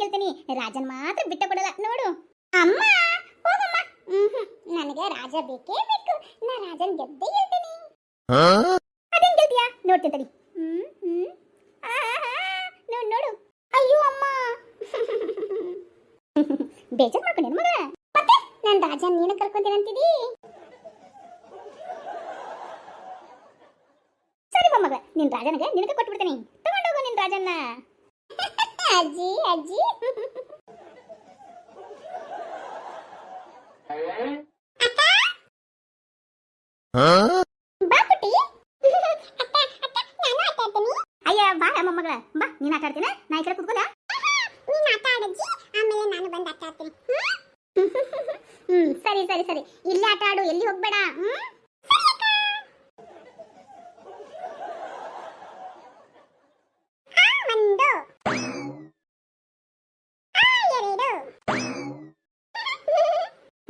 ಹೇಳ್ತೀನಿ, ರಾಜನ್ ಮಾತ್ರ ಬಿಟ್ಟ ಕೊಡಲ್ಲ ನೋಡು. ಅಮ್ಮ ಹೋಗಮ್ಮ. ನನಗೆ ರಾಜ ಬೇಕೇ ಬೇಕು. ನಾ ರಾಜನ್ ಗೆದ್ದೇ ಹೇಳ್ತೀನಿ. ಅದೇನ್ ಗೆಲ್ತೀಯಾ ನೋಡ್ತೀನಿ ತಡಿ. ನೋಡು ನೋಡು. ಅಯ್ಯೋ ಅಮ್ಮ ಬೇಜಾರ್ ಮಾಡ್ಕೊಂಡೆ ಮಗ. ಮತ್ತೆ ನಾನು ರಾಜನ್ ನೀನು ಕರ್ಕೊಂತೀನಿ ಅಂತಿದಿ. ಸರಿ ಮಗ, ನಿನ್ ರಾಜನಿಗೆ ನಿನಗೆ ಕೊಟ್ಬಿಡ್ತೀನಿ. ತಗೊಂಡೋಗು ನಿನ್ ರಾಜನ್ನ. ಅಜ್ಜಿ ಅಜ್ಜಿ ಬಾ ಪುಟ್ಟಿ. ಅಯ್ಯ ಬಾ ಮೊಮ್ಮಗಳ ಬಾ. ನೀನ್ ಆಟ ಆಡ್ತೀನ, ನಾ ಈ ಕಡೆ ಕೂತ್ಕೋದ. ನೀನ್ ಆಟ ಆಡಜ್ಜಿ, ಆಮೇಲೆ ನಾನು ಬಂದು ಆಟ ಆಡ್ತೀನಿ. ಸರಿ ಸರಿ ಸರಿ, ಇಲ್ಲೇ ಆಟ ಆಡು, ಎಲ್ಲಿ ಹೋಗ್ಬೇಡ.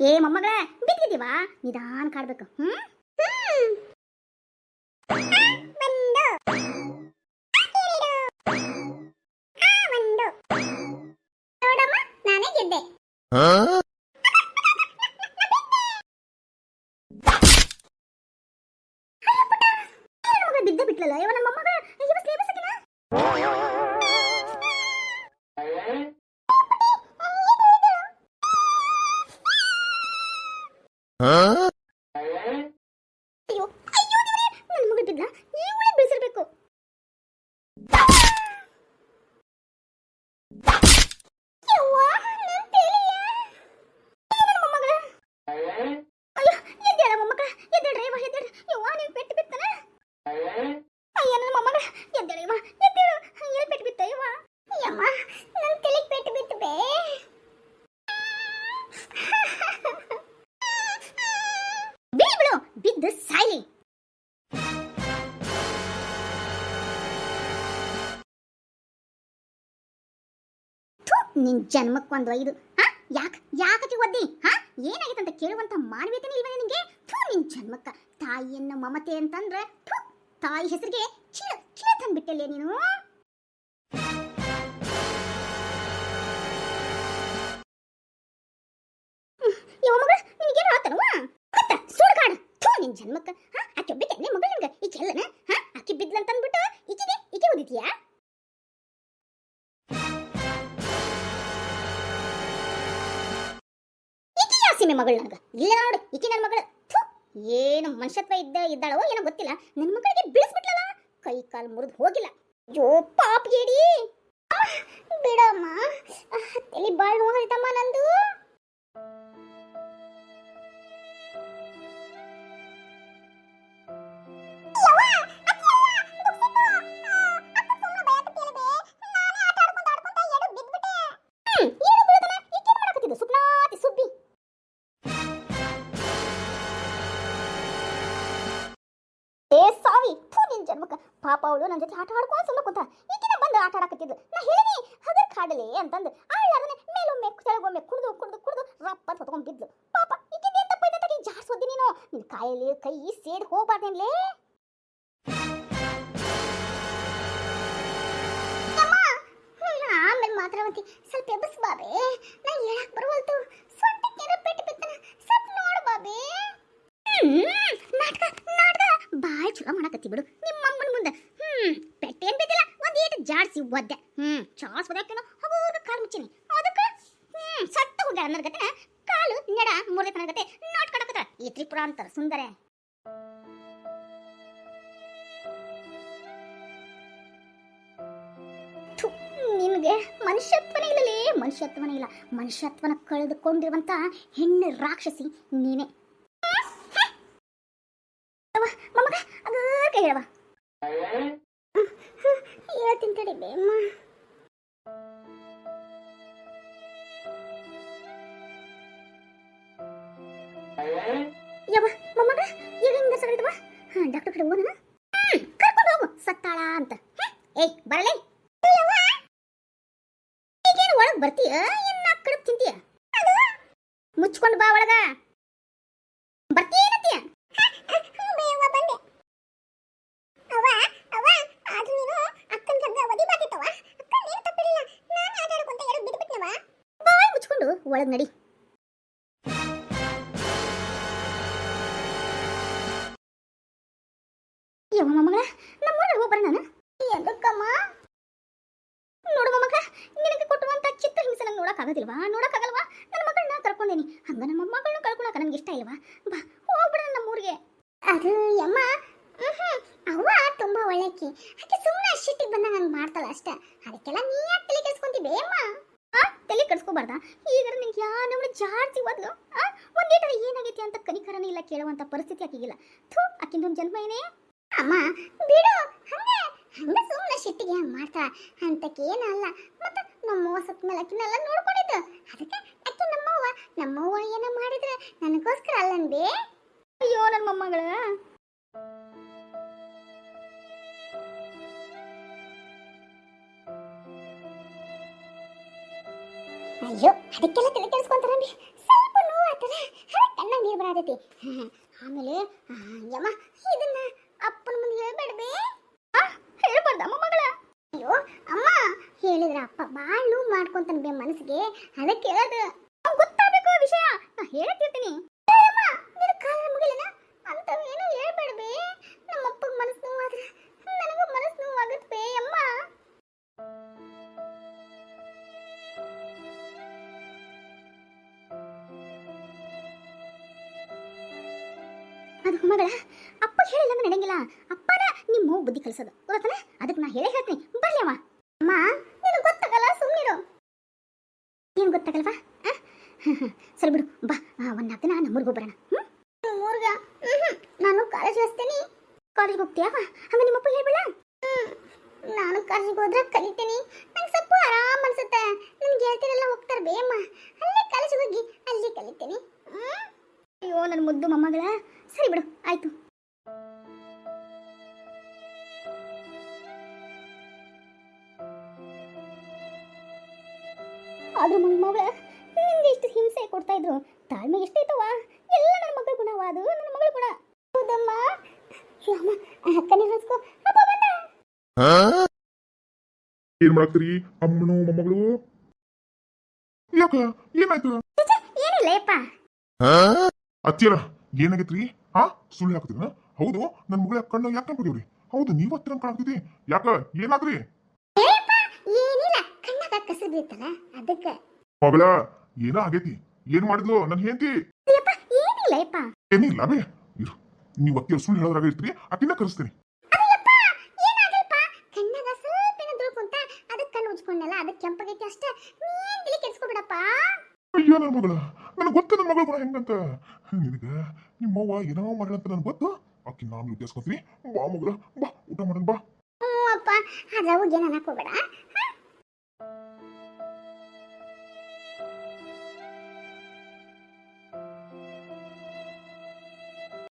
ಏ ಮೊಮ್ಮಗಳ ಬಿದ್ದಿದೀವಾ, ನಿಧಾನ ಕಾಡ್ಬೇಕು. ನೋಡಮ್ಮ, ನಾನೇ ಗೆದ್ದೆ. ಬಿದ್ದ ಬಿಟ್ಲಲ್ಲ ಇವ ನನ್ನ ಮೊಮ್ಮಗ. ಅಯ್ಯೋ ಅಯ್ಯೋ ದೇವ್ರೇ, ನನ್ನ ಮಗ ಬಿದ್ದ. ಈ ಉಳಿ ಬೀಳಿಸಿರ್ಬೇಕು. ಬಿದ್ದು ಸಾಯ್ಲಿ. ನಿನ್ ಜನ್ಮಕ್ಕೊಂದು ಐದು. ಯಾಕೆ ಒದ್ದಿ? ಏನಾಗಿತ್ತು ಅಂತ ಕೇಳುವಂತ ಮಾನವೀಯತೆ ಇಲ್ವೇ ನಿಂಗೆ? ನಿನ್ ಜನ್ಮಕ್ಕ ತಾಯಿಯನ್ನ ಮಮತೆ ಅಂತಂದ್ರೆ ತಾಯಿ ಹೆಸರಿಗೆ ಚೀಲ ಚೀಲ ತಂದ್ಬಿಟ್ಟಲ್ಲೇ ನೀನು. ನಿನಗೇನು ಆತನವ ಗೊತ್ತ? ಸುಡ್ಗಾಡ ನಿನ್ ಜನ್ಮಕ್ಕ. ಆಕೆ ಒಬ್ಬಕ್ಕೆ ಮಗಳು ನಿನ್ಗ ಈ ಕೆಲ್ಲನ ಆಕೆ ಬಿದ್ಲಂತಂದ್ಬಿಟ್ಟು ಈಕೆ ಓದಿದ್ಯಾ? ಸೀಮೆ ಮಗಳು ನನಗ ಇಲ್ಲ ನೋಡು. ಈಕಿ ನನ್ನ ಮಗಳು. ಏನು ಮನುಷ್ಯತ್ವ ಇದ್ದಾಳೋ ಏನೋ ಗೊತ್ತಿಲ್ಲ, ನನ್ನ ಮಗಳಿಗೆ ಬಿಡಿಸ್ಬಿಟ್ಲಲ್ಲ. ಕೈ ಕಾಲು ಮುರಿದು ಹೋಗಿಲ್ಲ. ಅಯ್ಯೋ ಪಾಪ ಏಡಿ. ಬಿಡಮ್ಮ, ತಲೆ ಬಾಳ್ ನೋವಾಯ್ತಮ್ಮ ನಂದು. ಪಾಪ ಅವಳು ನನ್ನ ಜೊತೆ ಆಟ ಆಡ್ಕೊಂಡು ಸುಮ್ಮನೆ ಕುಂತ. ಈಗಿನ ಬಂದು ಆಟ ಆಡಕತ್ತಿದ್ಲು. ನಾ ಹೇಳಿನಿ ಹಗರ್ ಕಾಡಲಿ ಅಂತಂದು. ಆಳದನೆ ಮೇಲೊಮ್ಮೆ ಕೆಳಗೊಮ್ಮೆ ಕುಡ್ದು ಕುಡ್ದು ಕುಡ್ದು ರಪ್ಪ ಹೊತ್ಕೊಂಡ್ ಬಿದ್ಲು. ಪಾಪ ಈಗಿನ ಏನ್ ತಪ್ಪೈತೆ ಜಾಡ್ಸೋದಿ ನೀನು. ನಿನ್ ಕಾಯಲ್ಲಿ ಕೈ ಸೇಡ್ ಹೋಗ್ಬಾರ್ದೇನ್ಲೇ. ಆಮೇಲೆ ಮಾತಾಡವಂತಿ ಸ್ವಲ್ಪ ಎಬ್ಬಸ್ ಬಾಬೆ. ನಾ ಹೇಳಕ್ ಬರವಲ್ತು. ಸೊಂಟಕ್ಕೆ ಪೆಟ್ಟು ಬಿತ್ತನ ಸ್ವಲ್ಪ ನೋಡು ಬಾಬೆ. ನಾಟಕ ನಾಟಕ ಬಾಯ್ ಚಲೋ ಮಾಡಕತ್ತಿ ಬಿಡು ನಿಮ್ಮ ಅಮ್ಮನ ಮುಂದೆ. ಪೆಟ್ಟೇನ್ ಬಿದ್ದಿಲ್ಲ, ಒಂದ್ ಏಟು ಜಾಡ್ಸಿ ಒದ್ದೆ. ಚಾಸ್ ಒದಕ್ಕೇನೋ ಹಗೋಗ ಕಾಲು ಮುಚ್ಚಿನಿ. ಅದಕ್ಕೆ ಸತ್ತ ಹೋಗ್ಯಾಳ ಅನ್ನರ್ಗತೆ ಕಾಲು ನೆಡ ಮುರಿದ ಅನ್ನರ್ಗತೆ ನಾಟ್ ಕಡಕತ್ರ ಈ ತ್ರಿಪುರ ಅಂತಾರ ಸುಂದರ. ನಿನ್ಗೆ ಮನುಷ್ಯತ್ವನೇ ಇಲ್ಲಲೇ, ಮನುಷ್ಯತ್ವನೇ ಇಲ್ಲ. ಮನುಷ್ಯತ್ವನ ಕಳೆದುಕೊಂಡಿರುವಂತ ಹೆಣ್ಣು ರಾಕ್ಷಸಿ ನೀನೆ. ಮಮ್ಮಗ ಅದಕ್ಕೆ ಹೇಳವ. ಹೇಳ್ತೀನಿ ತಡಿ ಬೇಮ್ಮ. ಯವ್ವ ಮೊಮ್ಮಗ ಈಗ ಹಿಂಗ ಸರಿದವ. ಡಾಕ್ಟರ್ ಕಡೆ ಹೋಗೋಣ. ಕರ್ಕೊಂಡು ಹೋಗು ಸತ್ತಾಳ ಅಂತ. ಏಯ್ ಬರಲೇ. ಈಗೇನು ಒಳಗೆ ಬರ್ತೀಯ? ಇನ್ನು ಆ ಕಡೆ ತಿಂತೀಯ? ಮುಚ್ಕೊಂಡು ಬಾ ಒಳಗ. ಬರ್ತೀಯನತ್ತೀಯ? ಅದು ನೀನು ಅಕ್ಕನ ಸಂಗ ಒದಿ ಬಾತಿತ್ತವ. ಅಕ್ಕ ನೀನು ತಪ್ಪಿರಲಿಲ್ಲ. ನಾನು ಆಟ ಆಡ್ಕೊಂತ ಎರಡು ಬಿದ್ಬಿಟ್ಟು ಒಳಗ್ ನಡಿ. ಯವ್ವ ಮೊಮ್ಮಗಳ ನಮ್ಮೂರಿಗೆ ಹೋಗಿ ಬರೋಣ ನಾನು. ಎದಕ್ಕಮ್ಮ? ನೋಡು ಮೊಮ್ಮಗಳ, ನಿನಗೆ ಕೊಟ್ಟುವಂತ ಚಿತ್ರ ಹಿಂಸೆ ನಂಗೆ ನೋಡಕ್ಕಾಗೋದಿಲ್ವಾ? ನೋಡಕ್ಕಾಗಲ್ವಾ? ನನ್ನ ಮಗಳನ್ನ ಕರ್ಕೊಂಡೇನಿ, ಹಂಗ ನಮ್ಮ ಮಗಳನ್ನ ಕಳ್ಕೊಳಕ ನನ್ಗೆ ಇಷ್ಟ ಇಲ್ವಾ? ಬಾ ಹೋಗ್ಬಿಡೋಣ ನಮ್ಮೂರಿಗೆ. ಅದು ಯಮ್ಮ, ಅವ್ವ ತುಂಬಾ ಒಳ್ಳೆಕಿ, ಆಕೆ ಸುಮ್ಮನೆ ಶಿಟ್ಟಿಗೆ ಬಂದಾಗ ಹಂಗೆ ಮಾಡ್ತಾಳ ಅಷ್ಟೇ. ಅದಕ್ಕೆಲ್ಲ ನೀ ಯಾಕೆ ತಲೆ ಕೆಡಿಸ್ಕೊಂತಿದ್ದೆ ಅಮ್ಮ? ತಲೆ ಕೆಡಿಸ್ಕೋಬಾರ್ದ? ಈಗ ನಿಂಗೆ ಯಾ ನಮ್ಮನ್ನ ಜಾಡ್ಸಿ ಹೋದ್ಲು. ಒಂದೇಟರ ಏನಾಗೈತಿ ಅಂತ ಕನಿಕರನೇ ಇಲ್ಲ ಕೇಳುವಂತ ಪರಿಸ್ಥಿತಿ ಆಕಿಗಿಲ್ಲ. ಥೂ, ಆಕಿಂದೊಂದು ಜನ್ಮ ಏನೇ. ಅಮ್ಮ ಬಿಡು, ಹಂಗೆ ಹಂಗ ಸುಮ್ಮನೆ ಶಿಟ್ಟಿಗೆ ಹಂಗೆ ಮಾಡ್ತಾಳ ಅಂತಕ್ಕೆ ಏನಲ್ಲ. ಮತ್ತೆ ನಮ್ಮವ್ವ ಸತ್ತ ಮೇಲೆ ಆಕಿನೆಲ್ಲ ನೋಡ್ಕೊಂಡಿದ್ದು, ಅದಕ್ಕೆ ಆಕೆ ನಮ್ಮವ್ವ ಏನೋ ಮಾಡಿದ್ರೆ ನನಗೋಸ್ಕರ ಅಲ್ಲನ್ಬೇ. ಅಯ್ಯೋ ನನ್ನ ಮೊಮ್ಮಗಳ. ಅಯ್ಯೋ ಅದಕ್ಕೆಲ್ಲ ತಲೆ ಕೆಡಿಸ್ಕೊಂತಾರನ್ರಿ. ಸ್ವಲ್ಪ ನೋವು ಆತದ, ಅದಕ್ಕೆ ಕಣ್ಣಾಗ ನೀರು ಬರತೈತಿ. ಆಮೇಲೆ ಯಮ್ಮ ಇದನ್ನ ಅಪ್ಪನ ಮುಂದೆ ಹೇಳ್ಬೇಡ್ಬೇ. ಹೇಳ್ಬಾರ್ದ ಮೊಮ್ಮಗಳ? ಅಯ್ಯೋ ಅಮ್ಮ, ಹೇಳಿದ್ರ ಅಪ್ಪ ಭಾಳ ನೋವು ಮಾಡ್ಕೊಂತಾನ ಬೇ ಮನಸ್ಸಿಗೆ, ಅದಕ್ಕೆ ಹೇಳೋದು. ಗೊತ್ತಾಗಬೇಕು ವಿಷಯ, ನಾ ಹೇಳ್ತಿರ್ತೀನಿ. ನಿನ್ನ ಕಾಲ ಮುಗಿಲಿನ ಅಂತವೇನು ಹೇಳ್ಬೇಡ್ಬೇ. ನಮ್ಮ ಅಪ್ಪಗೆ ಮನಸ್ಸು ನೋವಾದ್ರೆ ನನಗೂ ಮನಸ್ಸು ನೋವಾಗುತ್ತೆ ಅಮ್ಮ. ಅದು ಮಗಳ, ಅಪ್ಪ ಹೇಳಿಲ್ಲ ನಡೆಯಂಗಿಲ್ಲ. ಅಪ್ಪನ ನಿಮ್ಮ ಹೋಗಿ ಬುದ್ಧಿ ಕಲಿಸೋದು ಗೊತ್ತಾನ, ಅದಕ್ಕೆ ನಾ ಹೇಳೇ ಹೇಳ್ತೀನಿ. ಬರ್ಲಿ ಅಮ್ಮ. ಅಮ್ಮ ನಿನಗೆ ಗೊತ್ತಾಗಲ್ಲ, ಸುಮ್ಮನಿರು. ಏನು ಗೊತ್ತಾಗಲ್ವಾ? ಸರಿ ಬಿಡು, ಬಾ ಒಂದು 4 ದಿನ ನಮ್ಮೂರಿಗೆ ಬರೋಣ. ಊರ್ಗ? ನಾನು ಕಾಲೇಜ್ ಹೋಗ್ತೇನೆ. ಕಾಲೇಜ್ಗೆ ಹೋಗ್ತೀಯಾ? ಹಂಗ ನಿಮ್ಮಪ್ಪ ಹೇಳ್ಬಿಡ. ನಾನು ಕಾಲೇಜಿಗೆ ಹೋದ್ರೆ ಕಲಿತೀನಿ, ನಂಗೆ ಸ್ವಲ್ಪ ಆರಾಮ್ ಅನ್ಸುತ್ತೆ. ನನ್ನ ಗೆಳತಿಯರೆಲ್ಲ ಹೋಗ್ತಾರೆ ಬೇಮ್ಮ, ಅಲ್ಲೇ ಕಾಲೇಜಿಗೆ ಹೋಗಿ ಅಲ್ಲಿ ಕಲಿತೀನಿ. ಅಯ್ಯೋ ನನ್ನ ಮುದ್ದು ಮೊಮ್ಮಗಳ, ಸರಿ ಬಿಡು ಆಯ್ತು. ಆದ್ರೂ ಮೊಮ್ಮಗಳ ನಿಮ್ಗೆ ಎಷ್ಟು ಹಿಂಸೆ ಕೊಡ್ತಾ ಇದ್ರು, ತಾಳ್ಮೆ ಎಷ್ಟೈತವ. ಎಲ್ಲ ನನ್ನ ಮಗಳ ಗುಣವ, ಅದು ನನ್ನ ಮಗಳ ಗುಣ. ಹೌದಮ್ಮ. ಕಣ್ಣೀರ್ ಹಚ್ಕೋ. ಅಪ್ಪ ಬಂದ. ಏನ್ ಮಾಡಾಕ್ತೀರಿ ಅಮ್ಮನು ಮೊಮ್ಮಗಳು? ಯಾಕ ಏನಾಯ್ತು? ಏನಿಲ್ಲ ಯಪ್ಪ. ಅತ್ತಿಯಲ್ಲ ಏನಾಗೈತ್ರಿ? ಸುಳ್ಳು ಹಾಕತ್ತೀನ? ಹೌದು, ನನ್ನ ಮಗಳ ಕಣ್ಣು ಯಾಕೆ ಕಂಡ್ಬಿಟ್ಟಿವ್ರಿ? ಹೌದು, ನೀವ್ ಹತ್ತಿರ ಕಾಣ್ತಿದ್ದಿ, ಯಾಕ ಏನಾದ್ರಿ? ಏನಿಲ್ಲ, ಕಣ್ಣಾಗ ಕಸು ಬೀಳ್ತಲ್ಲ ಅದಕ್ಕೆ. ಮಗಳ ಏನೋ ಆಗೈತಿ, ಏನ್ ಮಾಡಿದ್ಲು ನನ್ನ ಹೆಂಡತಿ? ಏನಿಲ್ಲ ಯಪ್ಪ. ಏನಿಲ್ಲ ಬೇ, ಇರು, ನೀವ್ ಅತ್ತಿಯ ಸುಳ್ಳು ಹೇಳೋದ್ರಾಗ ಇರ್ತೀರಿ, ಅಕ್ಕಿನ ಕರೆಸ್ತೀನಿ. ಕಣ್ಣಾಗ ಸ್ವಲ್ಪ ಏನೋ ಕುಂತ, ಅದಕ್ಕೆ ಕಣ್ಣು ಉಜ್ಕೊಂಡಲ್ಲ, ಅದಕ್ಕೆ ಕೆಂಪಾಗೈತಿ ಅಷ್ಟೇ. ನೀನ್ ತಲೆ ಕೆಡಿಸ್ಕೊಬಿಡಪ್ಪ. ಅಯ್ಯೋ ನನ್ನ ಮಗಳ, ನನಗೆ ಗೊತ್ತು ನನ್ನ ಮಗಳ ಗುಣ ಹೆಂಗಂತ. ನಿನಗ ನಿಮ್ಮವ್ವ ಏನೋ ಮಾಡ್ಲಂತ ನನ್ಗೆ ಗೊತ್ತು, ಅಕ್ಕಿ ನಾನು ವಿದ್ಯಾಸ್ಕೊತೀನಿ. ಬಾ ಮಗಳ, ಬಾ ಊಟ ಮಾಡೋಣ ಬಾ. ಅಪ್ಪ ಅದ್ರಾಗ ಏನು ಅನ್ನಕ್ ಹೋಗ್ಬೇಡ.